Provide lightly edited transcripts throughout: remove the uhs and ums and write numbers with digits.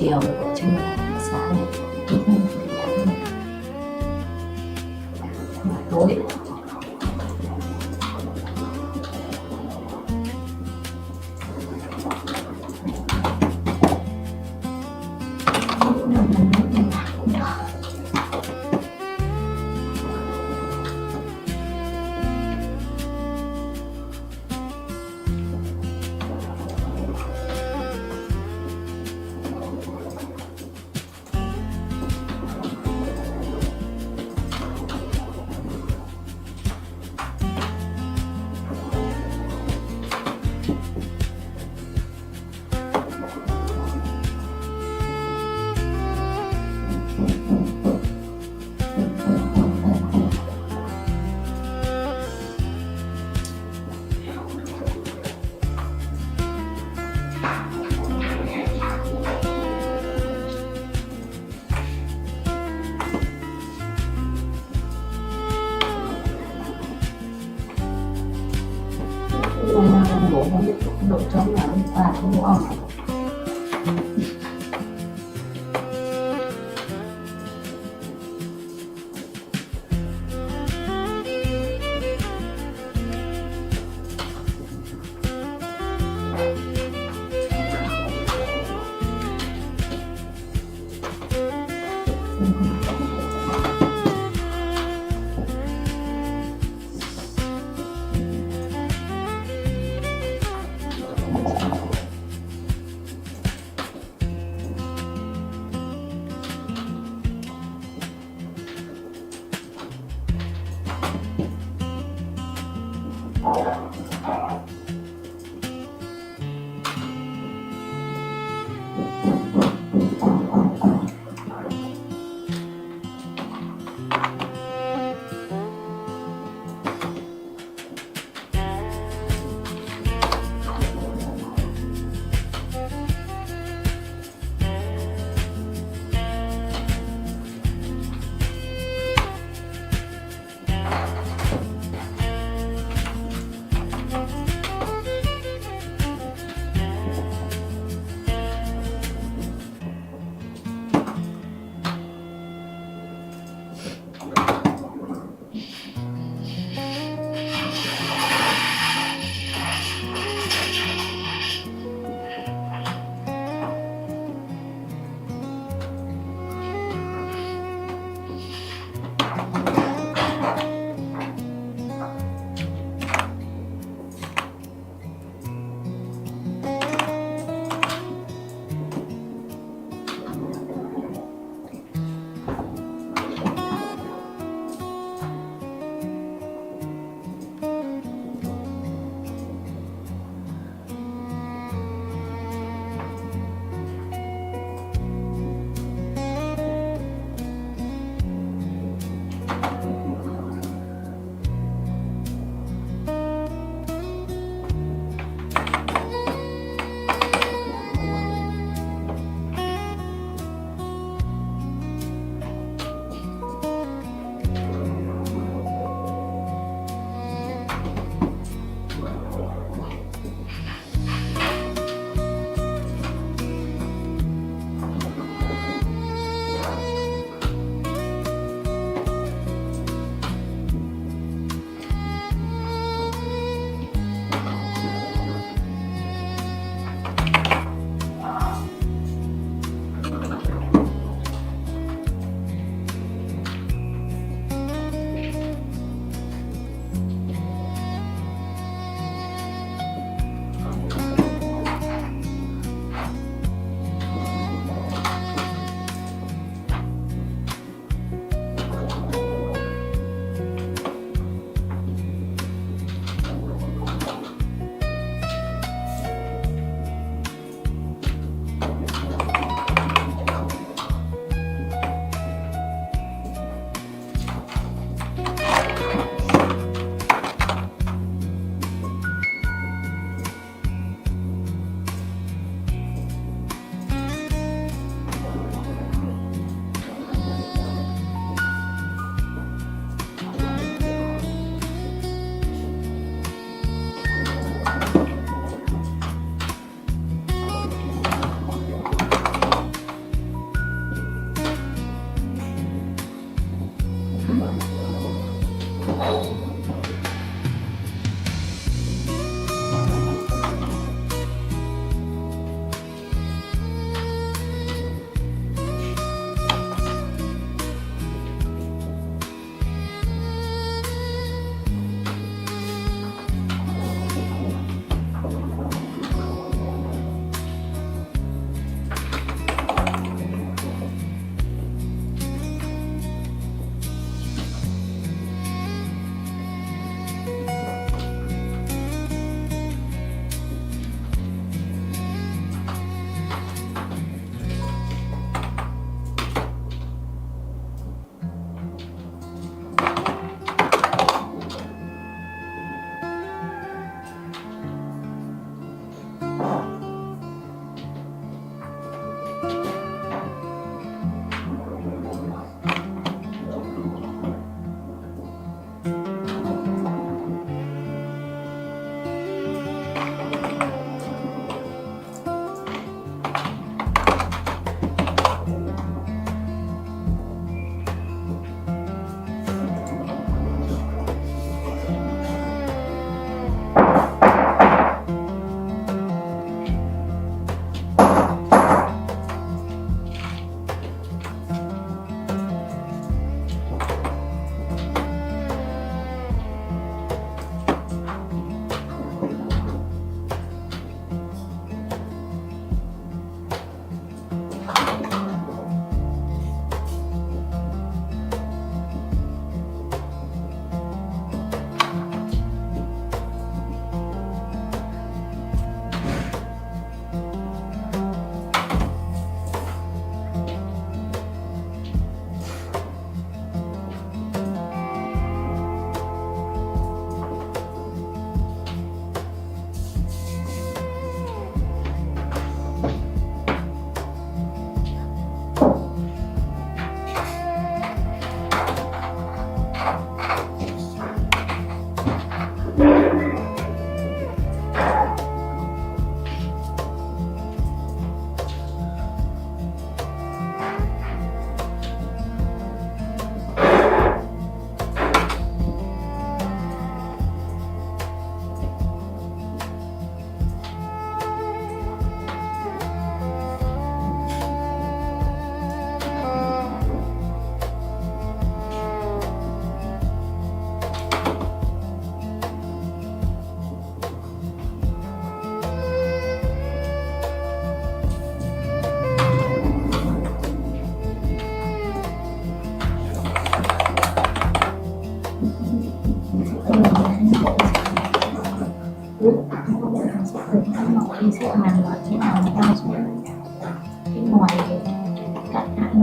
chiều của trưa sáng này tối. Độ trống là và đúng không?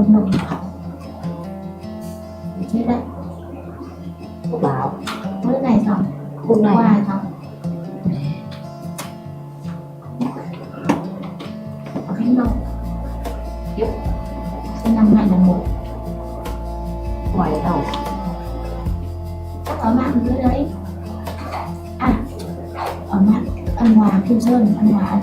nồng họ thế đấy thuốc lào bữa này xong hôm nay qua xong có cái nồng tiếp sinh năm 2001 ngoài đầu chắc ở mạng dưới đấy à ở mạng Ân Hòa Kim Sơn Ân Hòa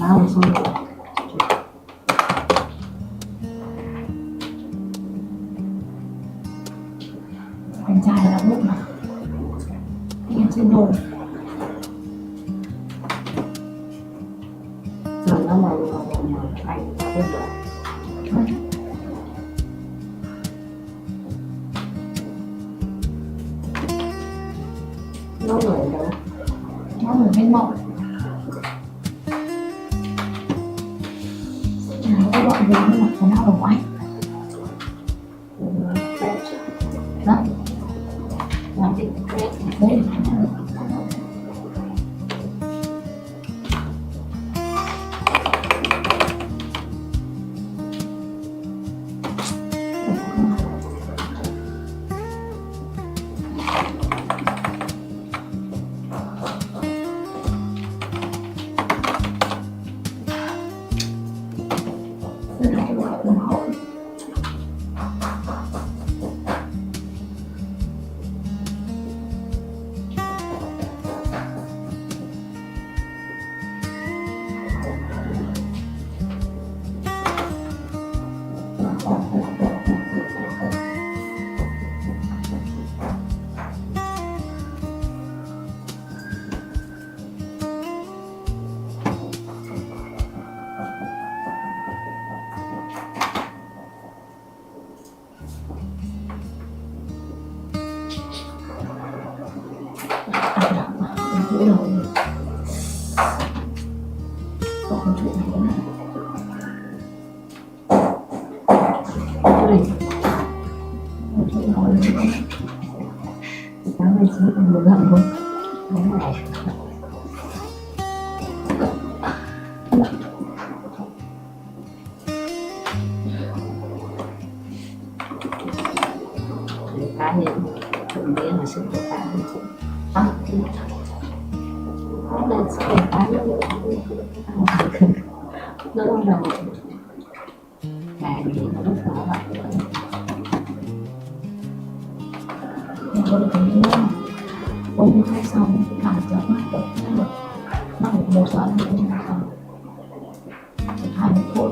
bao xong anh trai là bút mà em xin đồ rồi nó mà anh ta biết rồi nó người đâu nó ở bên mộng cái bọn gì nó mặc quần áo đồng anh đó làm gì đấy Hãy subscribe cho kênh Ghiền Mì Gõ để không bỏ lỡ những video hấp dẫn cá nhân thường biến là sức khỏe cá nó lên sức khỏe cá nó đau đầu càng gì nó lúc đó vậy mình có được cái gì không? Ôm hai xong làm cho mắt được nó một giờ nó cũng xong 20 phút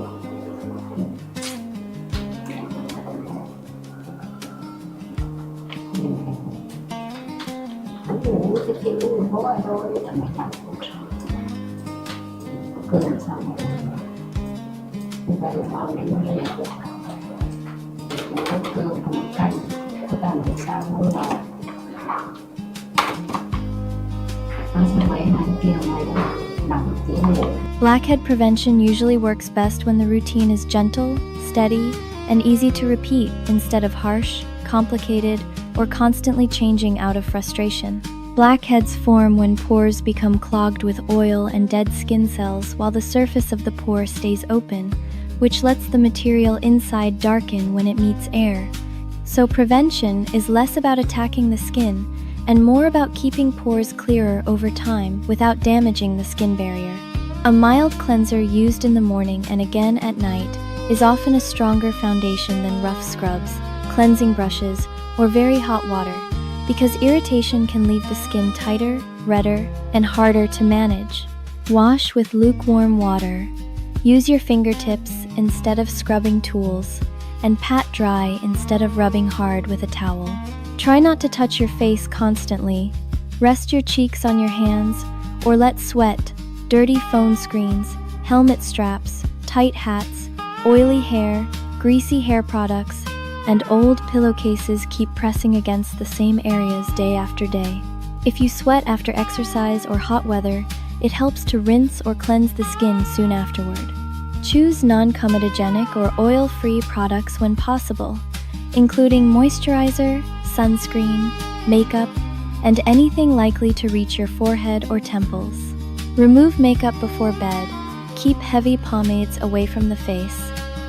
hắn ngủ cái kiểu ngủ ở thôi là mày làm cơn xong rồi vậy mà mình nó lên được nó cơn không canh nó làm được sao nó đó nó sẽ mấy hắn kia mày đó nằm tiếng ngủ. Blackhead prevention usually works best when the routine is gentle, steady, and easy to repeat instead of harsh, complicated, or constantly changing out of frustration. Blackheads form when pores become clogged with oil and dead skin cells while the surface of the pore stays open, which lets the material inside darken when it meets air. So prevention is less about attacking the skin and more about keeping pores clearer over time without damaging the skin barrier. A mild cleanser used in the morning and again at night is often a stronger foundation than rough scrubs, cleansing brushes, or very hot water, because irritation can leave the skin tighter, redder, and harder to manage. Wash with lukewarm water. Use your fingertips instead of scrubbing tools, and pat dry instead of rubbing hard with a towel. Try not to touch your face constantly. Rest your cheeks on your hands, or let sweat, dirty phone screens, helmet straps, tight hats, oily hair, greasy hair products, and old pillowcases keep pressing against the same areas day after day. If you sweat after exercise or hot weather, it helps to rinse or cleanse the skin soon afterward. Choose non-comedogenic or oil-free products when possible, including moisturizer, sunscreen, makeup, and anything likely to reach your forehead or temples. Remove makeup before bed, keep heavy pomades away from the face,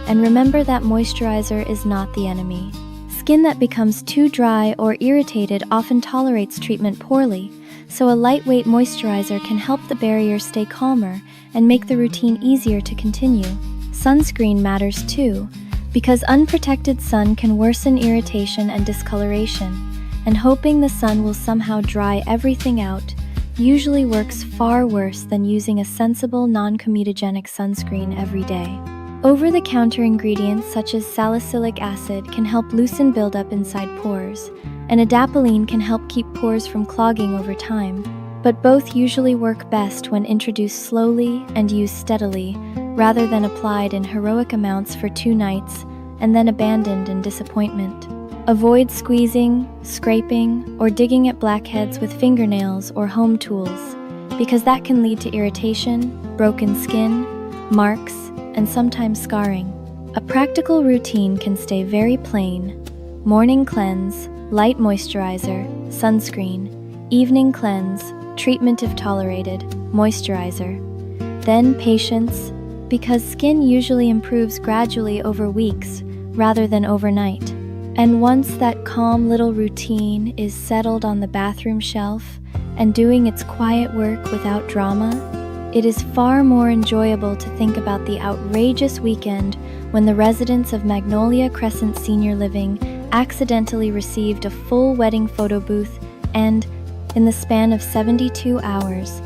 and remember that moisturizer is not the enemy. Skin that becomes too dry or irritated often tolerates treatment poorly, so a lightweight moisturizer can help the barrier stay calmer and make the routine easier to continue. Sunscreen matters too, because unprotected sun can worsen irritation and discoloration, and hoping the sun will somehow dry everything out usually works far worse than using a sensible non-comedogenic sunscreen every day. Over-the-counter ingredients such as salicylic acid can help loosen buildup inside pores, and adapalene can help keep pores from clogging over time. But both usually work best when introduced slowly and used steadily, rather than applied in heroic amounts for 2 nights and then abandoned in disappointment. Avoid squeezing, scraping, or digging at blackheads with fingernails or home tools, because that can lead to irritation, broken skin, marks, and sometimes scarring. A practical routine can stay very plain: morning cleanse, light moisturizer, sunscreen; evening cleanse, treatment if tolerated, moisturizer. Then patience, because skin usually improves gradually over weeks rather than overnight. And once that calm little routine is settled on the bathroom shelf and doing its quiet work without drama, it is far more enjoyable to think about the outrageous weekend when the residents of Magnolia Crescent Senior Living accidentally received a full wedding photo booth and, in the span of 72 hours,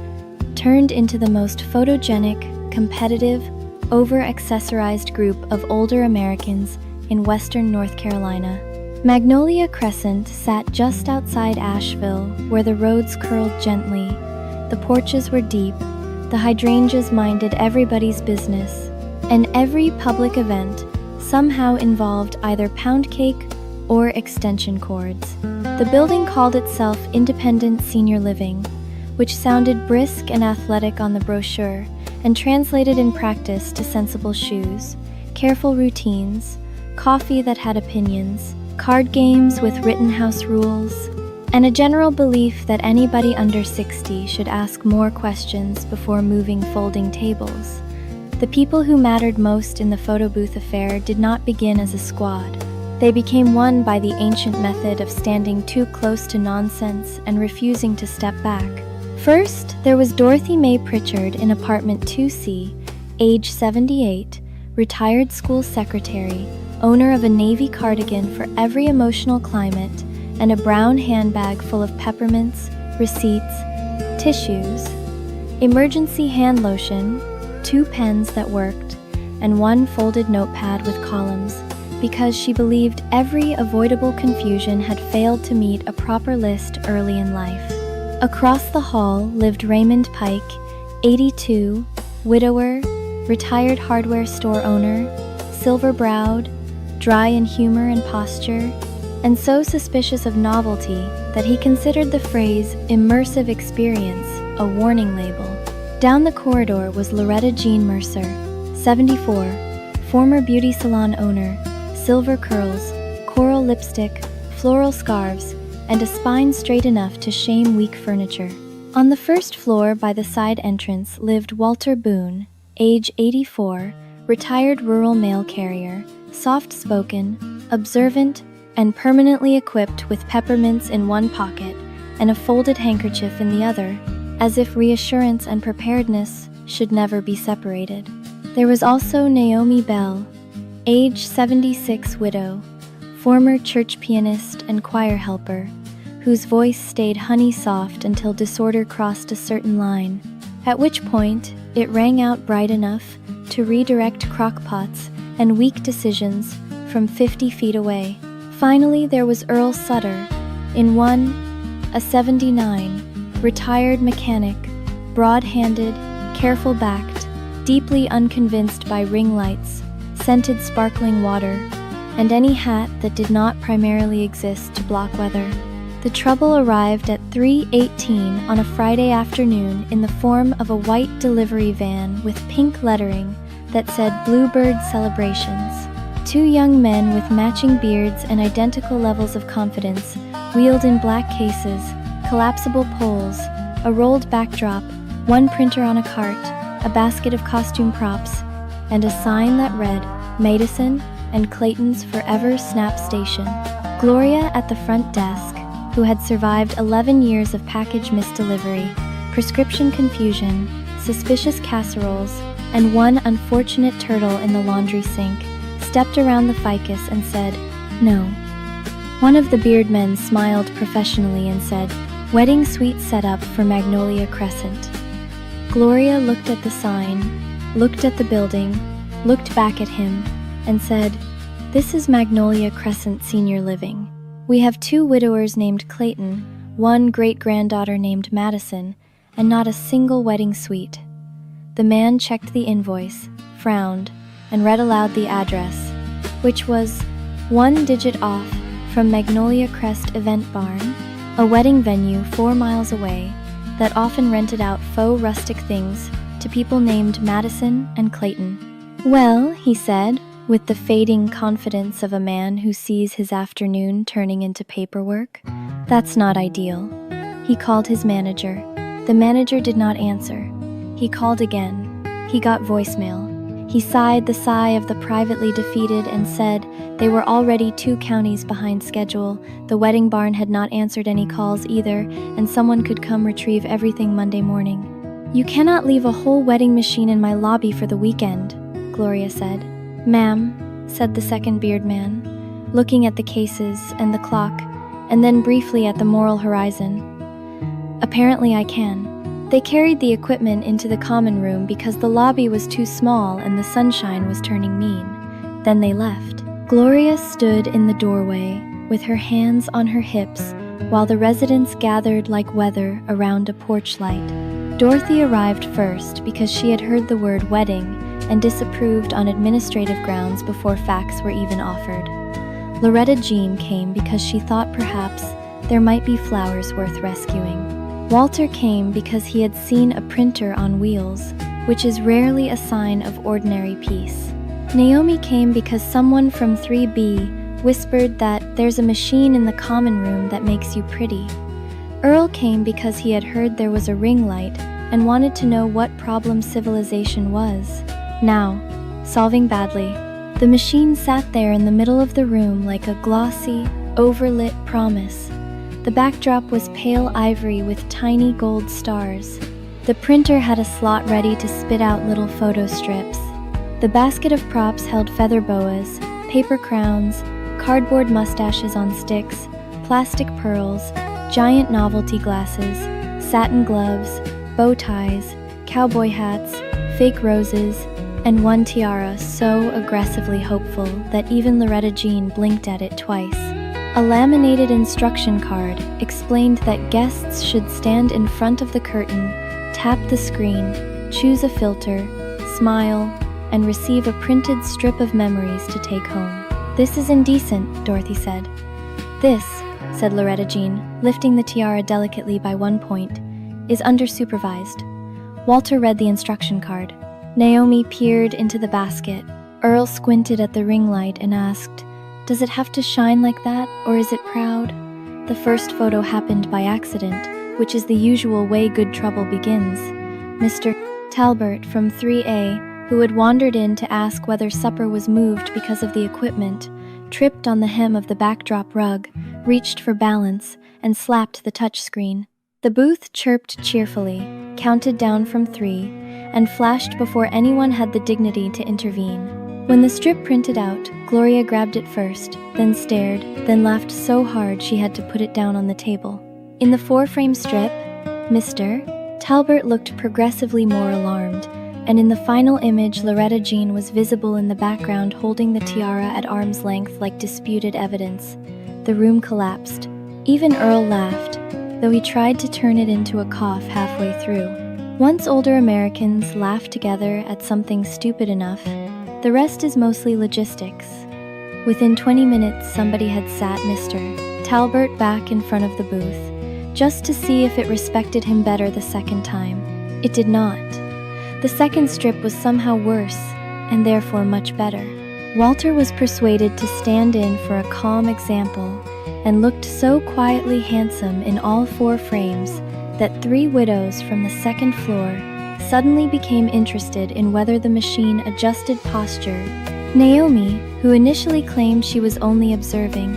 turned into the most photogenic, competitive, over-accessorized group of older Americans in western North Carolina. Magnolia Crescent sat just outside Asheville, where the roads curled gently, the porches were deep, the hydrangeas minded everybody's business, and every public event somehow involved either pound cake or extension cords. The building called itself Independent Senior Living, which sounded brisk and athletic on the brochure and translated in practice to sensible shoes, careful routines, coffee that had opinions, card games with Rittenhouse rules, and a general belief that anybody under 60 should ask more questions before moving folding tables. The people who mattered most in the photo booth affair did not begin as a squad. They became one by the ancient method of standing too close to nonsense and refusing to step back. First, there was Dorothy Mae Pritchard in apartment 2C, age 78, retired school secretary, owner of a navy cardigan for every emotional climate, and a brown handbag full of peppermints, receipts, tissues, emergency hand lotion, 2 pens that worked, and 1 folded notepad with columns, because she believed every avoidable confusion had failed to meet a proper list early in life. Across the hall lived Raymond Pike, 82, widower, retired hardware store owner, silver-browed, dry in humor and posture, and so suspicious of novelty that he considered the phrase immersive experience a warning label. Down the corridor was Loretta Jean Mercer, 74, former beauty salon owner, silver curls, coral lipstick, floral scarves, and a spine straight enough to shame weak furniture. On the first floor by the side entrance lived Walter Boone, age 84, retired rural mail carrier, soft-spoken, observant, and permanently equipped with peppermints in one pocket and a folded handkerchief in the other, as if reassurance and preparedness should never be separated. There was also Naomi Bell, age 76 widow, former church pianist and choir helper, whose voice stayed honey-soft until disorder crossed a certain line, at which point it rang out bright enough to redirect crockpots and weak decisions from 50 feet away. Finally, there was Earl Sutter, in one, a 79, retired mechanic, broad-handed, careful-backed, deeply unconvinced by ring lights, scented sparkling water, and any hat that did not primarily exist to block weather. The trouble arrived at 3:18 on a Friday afternoon in the form of a white delivery van with pink lettering that said Bluebird Celebrations. 2 young men with matching beards and identical levels of confidence, wheeled in black cases, collapsible poles, a rolled backdrop, one printer on a cart, a basket of costume props, and a sign that read, Madison and Clayton's Forever Snap Station. Gloria at the front desk, who had survived 11 years of package misdelivery, prescription confusion, suspicious casseroles, and one unfortunate turtle in the laundry sink, stepped around the ficus and said, "No." One of the beard men smiled professionally and said, "Wedding suite set up for Magnolia Crescent." Gloria looked at the sign, looked at the building, looked back at him, and said, "This is Magnolia Crescent Senior Living. We have 2 widowers named Clayton, 1 great-granddaughter named Madison, and not a single wedding suite." The man checked the invoice, frowned, and read aloud the address, which was 1 digit off from Magnolia Crest Event Barn, a wedding venue 4 miles away that often rented out faux rustic things to people named Madison and Clayton. "Well," he said, with the fading confidence of a man who sees his afternoon turning into paperwork, "that's not ideal." He called his manager. The manager did not answer. He called again. He got voicemail. He sighed the sigh of the privately defeated and said they were already 2 counties behind schedule, the wedding barn had not answered any calls either, and someone could come retrieve everything Monday morning. "You cannot leave a whole wedding machine in my lobby for the weekend," Gloria said. "Ma'am," said the second beard man, looking at the cases and the clock, and then briefly at the moral horizon. "Apparently I can." They carried the equipment into the common room because the lobby was too small and the sunshine was turning mean. Then they left. Gloria stood in the doorway with her hands on her hips while the residents gathered like weather around a porch light. Dorothy arrived first because she had heard the word wedding and disapproved on administrative grounds before facts were even offered. Loretta Jean came because she thought perhaps there might be flowers worth rescuing. Walter came because he had seen a printer on wheels, which is rarely a sign of ordinary peace. Naomi came because someone from 3B whispered that there's a machine in the common room that makes you pretty. Earl came because he had heard there was a ring light and wanted to know what problem civilization was. Now, solving badly. The machine sat there in the middle of the room like a glossy, overlit promise. The backdrop was pale ivory with tiny gold stars. The printer had a slot ready to spit out little photo strips. The basket of props held feather boas, paper crowns, cardboard mustaches on sticks, plastic pearls, giant novelty glasses, satin gloves, bow ties, cowboy hats, fake roses, and one tiara so aggressively hopeful that even Loretta Jean blinked at it twice. A laminated instruction card explained that guests should stand in front of the curtain, tap the screen, choose a filter, smile, and receive a printed strip of memories to take home. "This is indecent," Dorothy said. "This," said Loretta Jean, lifting the tiara delicately by 1 point, "is undersupervised." Walter read the instruction card. Naomi peered into the basket. Earl squinted at the ring light and asked, "Does it have to shine like that, or is it proud?" The first photo happened by accident, which is the usual way good trouble begins. Mr. Talbert from 3A, who had wandered in to ask whether supper was moved because of the equipment, tripped on the hem of the backdrop rug, reached for balance, and slapped the touchscreen. The booth chirped cheerfully, counted down from 3, and flashed before anyone had the dignity to intervene. When the strip printed out, Gloria grabbed it first, then stared, then laughed so hard she had to put it down on the table. In the 4-frame strip, Mr. Talbert looked progressively more alarmed, and in the final image Loretta Jean was visible in the background holding the tiara at arm's length like disputed evidence. The room collapsed. Even Earl laughed, though he tried to turn it into a cough halfway through. Once older Americans laugh together at something stupid enough, the rest is mostly logistics. Within 20 minutes, somebody had sat Mr. Talbert back in front of the booth, just to see if it respected him better the second time. It did not. The second strip was somehow worse, and therefore much better. Walter was persuaded to stand in for a calm example, and looked so quietly handsome in all 4 frames that 3 widows from the 2nd floor suddenly became interested in whether the machine adjusted posture. Naomi, who initially claimed she was only observing,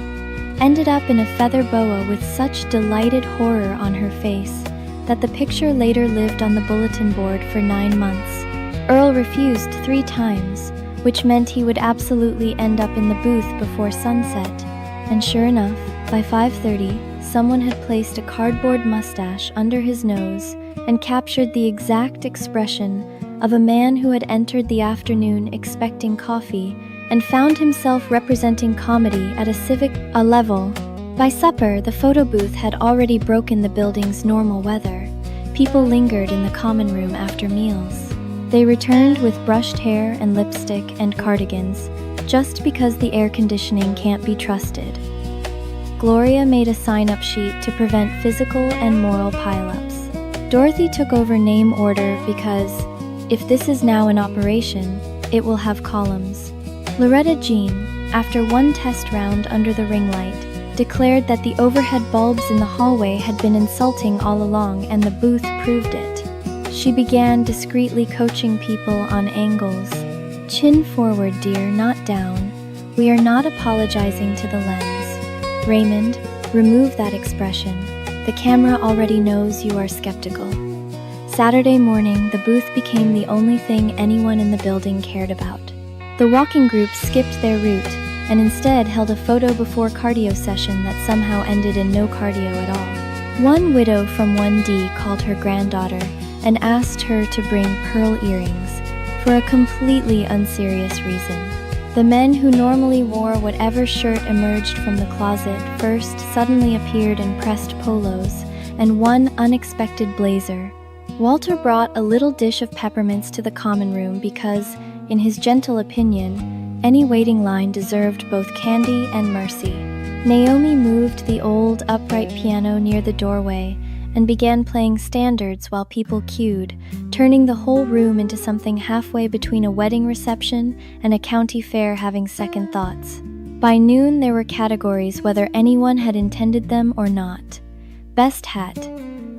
ended up in a feather boa with such delighted horror on her face that the picture later lived on the bulletin board for 9 months. Earl refused 3 times, which meant he would absolutely end up in the booth before sunset, and sure enough, by 5:30, someone had placed a cardboard mustache under his nose and captured the exact expression of a man who had entered the afternoon expecting coffee and found himself representing comedy at a civic level. By supper, the photo booth had already broken the building's normal weather. People lingered in the common room after meals. They returned with brushed hair and lipstick and cardigans, just because the air conditioning can't be trusted. Gloria made a sign-up sheet to prevent physical and moral pile-ups. Dorothy took over name order because, if this is now in operation, it will have columns. Loretta Jean, after one test round under the ring light, declared that the overhead bulbs in the hallway had been insulting all along and the booth proved it. She began discreetly coaching people on angles. Chin forward, dear, not down. We are not apologizing to the lens. Raymond, remove that expression. The camera already knows you are skeptical. Saturday morning, the booth became the only thing anyone in the building cared about. The walking group skipped their route and instead held a photo before cardio session that somehow ended in no cardio at all. One widow from 1D called her granddaughter and asked her to bring pearl earrings for a completely unserious reason. The men who normally wore whatever shirt emerged from the closet first suddenly appeared in pressed polos and one unexpected blazer. Walter brought a little dish of peppermints to the common room because, in his gentle opinion, any waiting line deserved both candy and mercy. Naomi moved the old upright piano near the doorway and began playing standards while people queued, turning the whole room into something halfway between a wedding reception and a county fair having second thoughts. By noon, there were categories whether anyone had intended them or not. Best hat,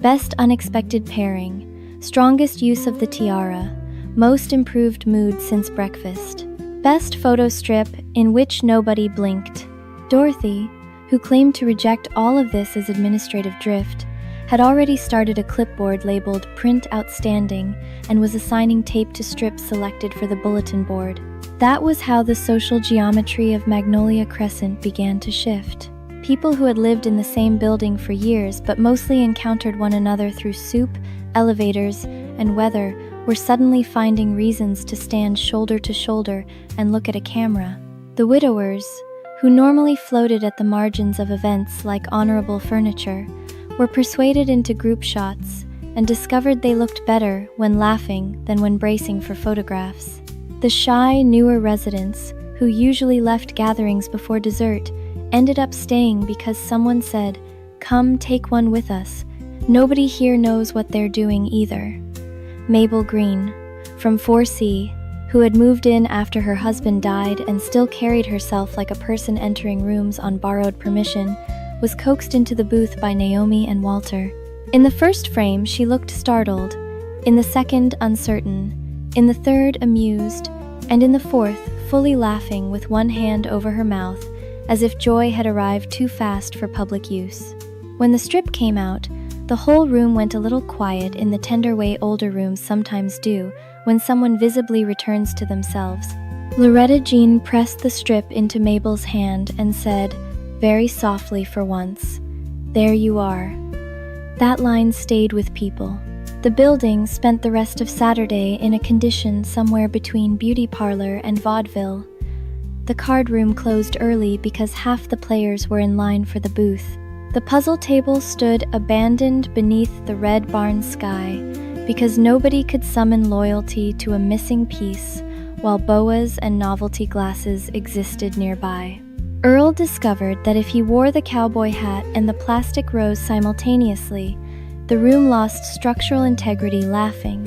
best unexpected pairing, strongest use of the tiara, most improved mood since breakfast. Best photo strip in which nobody blinked. Dorothy, who claimed to reject all of this as administrative drift, had already started a clipboard labeled Print Outstanding and was assigning tape to strips selected for the bulletin board. That was how the social geometry of Magnolia Crescent began to shift. People who had lived in the same building for years but mostly encountered one another through soup, elevators, and weather were suddenly finding reasons to stand shoulder to shoulder and look at a camera. The widowers, who normally floated at the margins of events like honorable furniture, were persuaded into group shots and discovered they looked better when laughing than when bracing for photographs. The shy, newer residents, who usually left gatherings before dessert, ended up staying because someone said, "Come take one with us. Nobody here knows what they're doing either." Mabel Green, from 4C, who had moved in after her husband died and still carried herself like a person entering rooms on borrowed permission, was coaxed into the booth by Naomi and Walter. In the first frame, she looked startled, in the second, uncertain, in the third, amused, and in the fourth, fully laughing with one hand over her mouth, as if joy had arrived too fast for public use. When the strip came out, the whole room went a little quiet in the tender way older rooms sometimes do when someone visibly returns to themselves. Loretta Jean pressed the strip into Mabel's hand and said, very softly for once, "There you are." That line stayed with people. The building spent the rest of Saturday in a condition somewhere between beauty parlor and vaudeville. The card room closed early because half the players were in line for the booth. The puzzle table stood abandoned beneath the red barn sky because nobody could summon loyalty to a missing piece while boas and novelty glasses existed nearby. Earl discovered that if he wore the cowboy hat and the plastic rose simultaneously, the room lost structural integrity laughing.